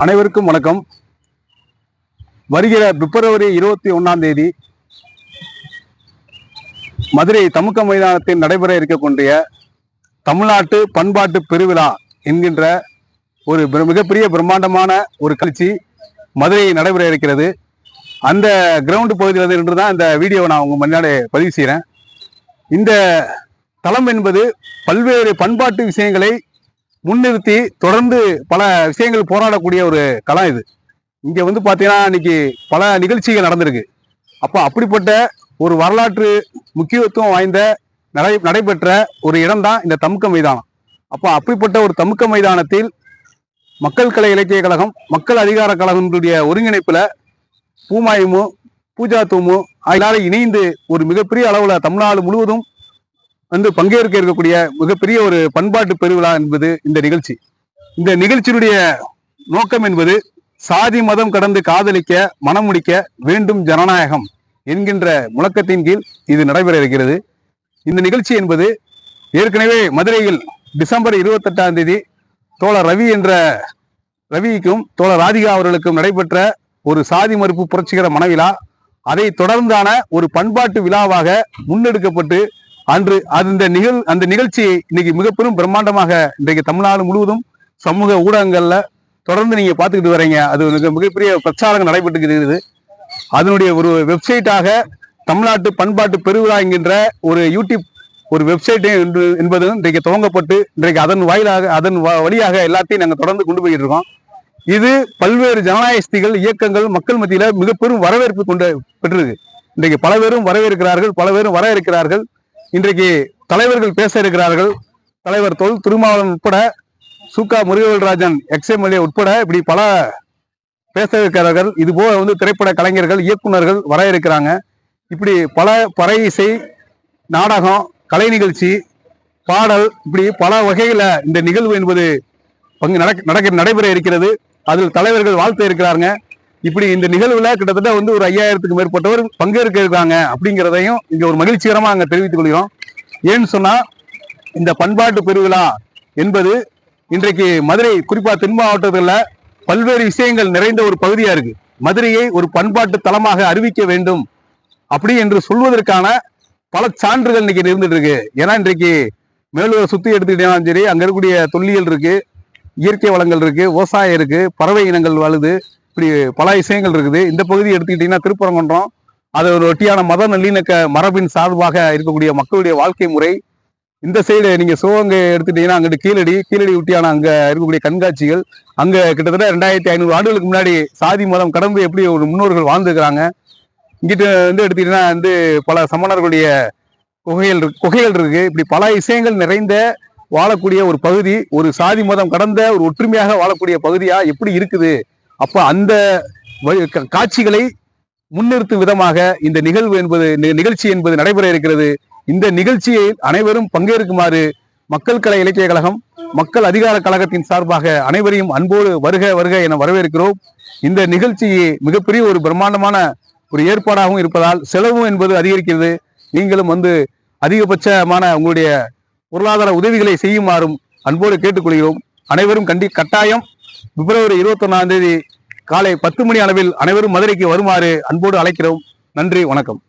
அனைவருக்கும் வணக்கம். வருகிற பிப்ரவரி 21 மதுரை தமுக்க மைதானத்தில் நடைபெற இருக்கக்கூடிய தமிழ்நாட்டு பண்பாட்டு பெருவிழா என்கின்ற ஒரு மிகப்பெரிய பிரம்மாண்டமான ஒரு கட்சி மதுரையில் நடைபெற இருக்கிறது. அந்த கிரவுண்டு பகுதியில் இருந்து தான் இந்த வீடியோவை நான் உங்க முன்னாடி பதிவு செய்கிறேன். இந்த தளம் என்பது பல்வேறு பண்பாட்டு விஷயங்களை முன்னிறுத்தி தொடர்ந்து பல விஷயங்கள் போராடக்கூடிய ஒரு களம் இது. இங்க பார்த்தீங்கன்னா இன்னைக்கு பல நிகழ்ச்சிகள் நடந்திருக்கு. அப்போ அப்படிப்பட்ட ஒரு வரலாற்று முக்கியத்துவம் வாய்ந்த நடைபெற்ற ஒரு இடம் தான் இந்த தமுக்க மைதானம். அப்போ அப்படிப்பட்ட ஒரு தமுக்க மைதானத்தில் மக்கள் கலை இலக்கிய கழகம், மக்கள் அதிகார கழகங்களுடைய ஒருங்கிணைப்புல பூமாயுமு பூஜா தூமு எல்லாரும் இணைந்து ஒரு மிகப்பெரிய அளவுல தமிழ்நாடு முழுவதும் பங்கேற்க இருக்கக்கூடிய மிகப்பெரிய ஒரு பண்பாட்டு பெருவிழா என்பது இந்த நிகழ்ச்சி. இந்த நிகழ்ச்சியினுடைய நோக்கம் என்பது சாதி மதம் கடந்து காதலிக்க மனம் முடிக்க வேண்டும் ஜனநாயகம் என்கின்ற முழக்கத்தின் கீழ் இது நடைபெற இருக்கிறது. இந்த நிகழ்ச்சி என்பது ஏற்கனவே மதுரையில் டிசம்பர் 28 தோழர் ரவிக்கும் தோழர் ராதிகா அவர்களுக்கும் நடைபெற்ற ஒரு சாதி மறுப்பு புரட்சிகர மனவிழா, அதை தொடர்ந்தான ஒரு பண்பாட்டு விழாவாக முன்னெடுக்கப்பட்டு அன்று அந்த நிகழ்ச்சியை இன்னைக்கு மிகப்பெரும் பிரம்மாண்டமாக இன்றைக்கு தமிழ்நாடு முழுவதும் சமூக ஊடகங்கள்ல தொடர்ந்து நீங்க பார்த்துக்கிட்டு வரீங்க. அது மிகப்பெரிய பிரச்சாரங்கள் நடைபெற்று இருக்கிறது. அதனுடைய ஒரு வெப்சைட்டாக தமிழ்நாட்டு பண்பாட்டு பெருவிழா என்கின்ற ஒரு யூடியூப் ஒரு வெப்சைட் என்பது இன்றைக்கு துவங்கப்பட்டு இன்றைக்கு அதன் வழியாக எல்லாத்தையும் நாங்கள் தொடர்ந்து கொண்டு போயிட்டு இருக்கோம். இது பல்வேறு ஜனநாயக இயக்கங்கள் மக்கள் மத்தியில மிகப்பெரும் வரவேற்பு பெற்றிருக்கு. இன்றைக்கு பல பேரும் வரவேற்கிறார்கள், பல பேரும் வர இருக்கிறார்கள். இன்றைக்கு தலைவர்கள் பேச இருக்கிறார்கள். தலைவர் தொல் திருமாவளவன் உட்பட சுகா முருகவேல்ராஜன் எக்ஸ்எம்எல்ஏ உட்பட இப்படி பல பேச இருக்கிறார்கள். இது போக திரைப்பட கலைஞர்கள், இயக்குநர்கள் வர இருக்கிறாங்க. இப்படி பல பறை இசை, நாடகம், கலை நிகழ்ச்சி, பாடல், இப்படி பல வகையில இந்த நிகழ்வு என்பது நடைபெற இருக்கிறது. அதில் தலைவர்கள் வாழ்த்து இருக்கிறாங்க. இப்படி இந்த நிகழ்வுல கிட்டத்தட்ட ஒரு 5000க்கும் மேற்பட்டவர் பங்கேற்க இருக்காங்க அப்படிங்கிறதையும் இங்க ஒரு மகிழ்ச்சிகரமா அங்க தெரிவித்துக் கொள்கிறோம். ஏன்னு சொன்னா இந்த பண்பாட்டு பெருவிழா என்பது இன்றைக்கு மதுரை குறிப்பா தென் மாவட்டத்துல பல்வேறு விஷயங்கள் நிறைந்த ஒரு பகுதியா இருக்கு. மதுரையை ஒரு பண்பாட்டு தலமாக அறிவிக்க வேண்டும் அப்படி என்று சொல்வதற்கான பல சான்றுகள் இன்னைக்கு இருந்துட்டு இருக்கு. ஏன்னா இன்றைக்கு மேலூரை சுத்தி எடுத்துக்கிட்டீங்கன்னா சரி, அங்க இருக்கக்கூடிய தொல்லியல் இருக்கு, இயற்கை வளங்கள் இருக்கு, விவசாயம் இருக்கு, பறவை இனங்கள் வாழுது, இப்படி பல விஷயங்கள் இருக்குது. இந்த பகுதி எடுத்துக்கிட்டீங்கன்னா திருப்பரங்குன்றம், அது ஒரு ஒட்டியான மத நல்லிணக்க மரபின் சார்பாக இருக்கக்கூடிய மக்களுடைய வாழ்க்கை முறை. இந்த சைடு நீங்க சிவகங்கை எடுத்துட்டீங்கன்னா அங்கிட்டு கீழடி ஒட்டியான அங்க இருக்கக்கூடிய கண்காட்சிகள், அங்க கிட்டத்தட்ட 2500 ஆண்டுகளுக்கு முன்னாடி சாதி மதம் கடந்து எப்படி ஒரு முன்னோர்கள் வாழ்ந்துக்கிறாங்க. இங்கிட்ட எடுத்துக்கிட்டீங்கன்னா பல சமணர்களுடைய குகைகள் இருக்கு. இப்படி பல விஷயங்கள் நிறைந்த வாழக்கூடிய ஒரு பகுதி, ஒரு சாதி மதம் கடந்த ஒரு ஒற்றுமையாக வாழக்கூடிய பகுதியா எப்படி இருக்குது. அப்ப அந்த காட்சிகளை முன்னிறுத்தும் விதமாக இந்த நிகழ்ச்சி என்பது நடைபெற இருக்கிறது. இந்த நிகழ்ச்சியை அனைவரும் பங்கேற்குமாறு மக்கள் கலை இலக்கிய கழகம், மக்கள் அதிகார கழகத்தின் சார்பாக அனைவரையும் அன்போடு வருக வருக என வரவேற்கிறோம். இந்த நிகழ்ச்சி மிகப்பெரிய ஒரு பிரம்மாண்டமான ஒரு ஏற்பாடாகவும் இருப்பதால் செலவும் என்பது அதிகரிக்கிறது. நீங்களும் அதிகபட்சமான உங்களுடைய பொருளாதார உதவிகளை செய்யுமாறும் அன்போடு கேட்டுக்கொள்கிறோம். அனைவரும் கட்டாயம் பிப்ரவரி 21 காலை 10 மணி அளவில் அனைவரும் மதுரைக்கு வருமாறு அன்போடு அழைக்கிறோம். நன்றி, வணக்கம்.